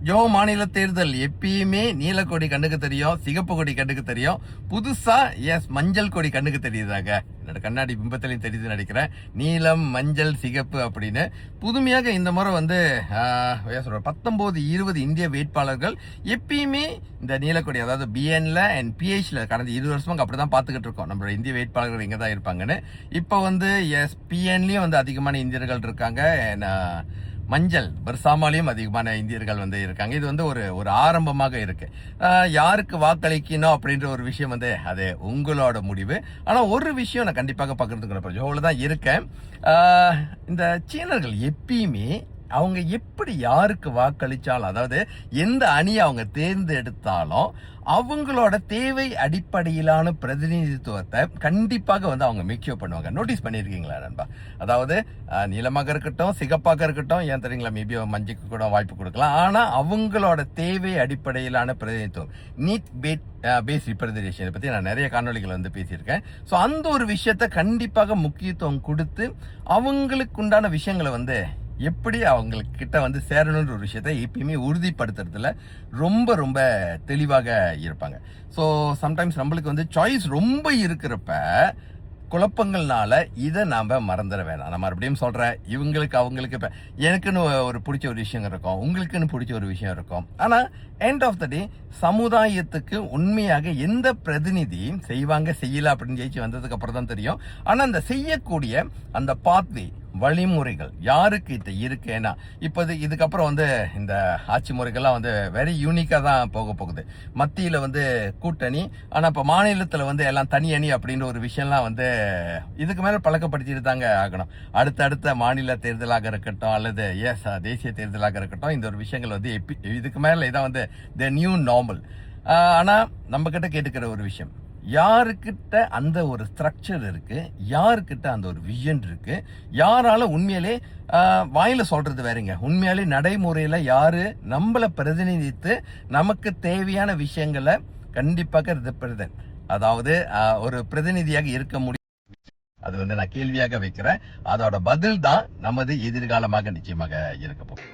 Joe மாநில தேர்தல் எப்பயுமே நீல கொடி கண்ணுக்கு தெரியும், சிகப்பு கொடி கண்ணுக்கு தெரியும். புதுசா மஞ்சள் கொடி கண்ணுக்கு தெரியுதாங்க. என்னோட கண்ணாடி பிம்பத்திலையும் தெரியுது நினைக்கிறேன். நீலம், மஞ்சள், சிகப்பு அப்படின்னு புதுமையாக இந்த முறை வந்து 19, 20 இந்திய வேட்பாளர்கள் எப்பயுமே இந்த நீலக்கொடி, அதாவது பிஎன்ல அண்ட் பிஹெச்ல கடந்த 20 வருஷமா அப்படிதான் பார்த்துக்கிட்டு இருக்கோம். நம்மளோட இந்திய வேட்பாளர்கள் இங்க தான் இருப்பாங்கன்னு. இப்போ வந்து பிஎன்லயும் வந்து அதிகமான இந்தியர்கள் இருக்காங்க. மஞ்சள் பர்சாமாலையும் அதிகமான இந்தியர்கள் வந்து இருக்காங்க. இது வந்து ஒரு ஆரம்பமாக இருக்கு. யாருக்கு வாக்களிக்கணும் அப்படின்ற ஒரு விஷயம் வந்து அது உங்களோட முடிவு. ஆனா ஒரு விஷயம் நான் கண்டிப்பாக பகிர்ந்துக்கிறேன். ஜோல தான் இருக்கேன். இந்த சீனர்கள் எப்பயுமே அவங்க எப்படி யாருக்கு வாக்களிச்சாலும், அதாவது எந்த அணியை அவங்க தேர்ந்தெடுத்தாலும் அவங்களோட தேவை அடிப்படையிலான பிரதிநிதித்துவத்தை கண்டிப்பாக வந்து அவங்க மேக்யூர் பண்ணுவாங்க. நோட்டீஸ் பண்ணியிருக்கீங்களா நண்பா? அதாவது நீளமாக இருக்கட்டும், சிகப்பாக இருக்கட்டும், ஏன் தெரியுங்களா, மேபி மஞ்சளுக்கு கூட வாய்ப்பு கொடுக்கலாம். ஆனா அவங்களோட தேவை அடிப்படையிலான பிரதிநிதித்துவம், நீட் பேஸ் ரிப்ரசன்டேஷனை பத்தி நான் நிறைய காணொலிகள் வந்து பேசியிருக்கேன். ஸோ அந்த ஒரு விஷயத்த கண்டிப்பாக முக்கியத்துவம் கொடுத்து அவங்களுக்கு உண்டான விஷயங்களை வந்து எப்படி அவங்களுக்கு கிட்ட வந்து சேரணுன்ற ஒரு விஷயத்த எப்பயுமே உறுதிப்படுத்துறதுல ரொம்ப ரொம்ப தெளிவாக இருப்பாங்க. ஸோ சம்டைம்ஸ் நம்மளுக்கு வந்து சாய்ஸ் ரொம்ப இருக்கிறப்ப குழப்பங்கள்னால இதை நாம மறந்துட வேணாம். நான் மறுபடியும் சொல்றேன், இவங்களுக்கு அவங்களுக்கு இப்ப எனக்குன்னு ஒரு பிடிச்ச ஒரு விஷயம் இருக்கும், உங்களுக்குன்னு பிடிச்ச ஒரு விஷயம் இருக்கும். ஆனா எண்ட் ஆஃப் த டே சமுதாயத்துக்கு உண்மையாக எந்த பிரதிநிதி செய்வாங்க செய்யல அப்படின்னு ஜெயிச்சு வந்ததுக்கு அப்புறம் தான் தெரியும். ஆனா அந்த செய்யக்கூடிய அந்த பாத்வே, வழிமுறைகள் யாருக்கு கிட்ட இருக்குன்னா, இப்போ இதுக்கப்புறம் வந்து இந்த ஆட்சி முறைகள்லாம் வந்து வெரி யூனிக்கா தான் போக போகுது. மத்தியில வந்து கூட்டணி, ஆனா இப்ப மாநிலத்துல வந்து எல்லாம் தனி அணி அப்படின்ற ஒரு விஷயம்லாம் வந்து இதுக்கு மேல பழக்கப்படுத்திட்டு தாங்க ஆகணும். அடுத்த மாநில தேர்தலாக இருக்கட்டும் அல்லது தேசிய தேர்தலாக இருக்கட்டும், இந்த ஒரு விஷயங்கள் வந்து இதுக்கு மேல இதான் வந்து த நியூ நார்மல். ஆனா நம்ம கிட்ட கேட்டுக்கிற ஒரு விஷயம், யாருக்கிட்ட அந்த ஒரு ஸ்ட்ரக்சர் இருக்கு, யாருக்கிட்ட அந்த ஒரு விஷன் இருக்கு, யாரால உண்மையிலே வாயில சொல்றது வேறங்க, உண்மையாலே நடைமுறையில யாரு நம்மளை பிரதிநிதித்து நமக்கு தேவையான விஷயங்களை கண்டிப்பாக அதாவது ஒரு பிரதிநிதியாக இருக்க முடியும். அது வந்து நான் கேள்வியாக வைக்கிறேன். அதோட பதில் தான் நமது எதிர்காலமாக நிச்சயமாக இருக்க போகும்.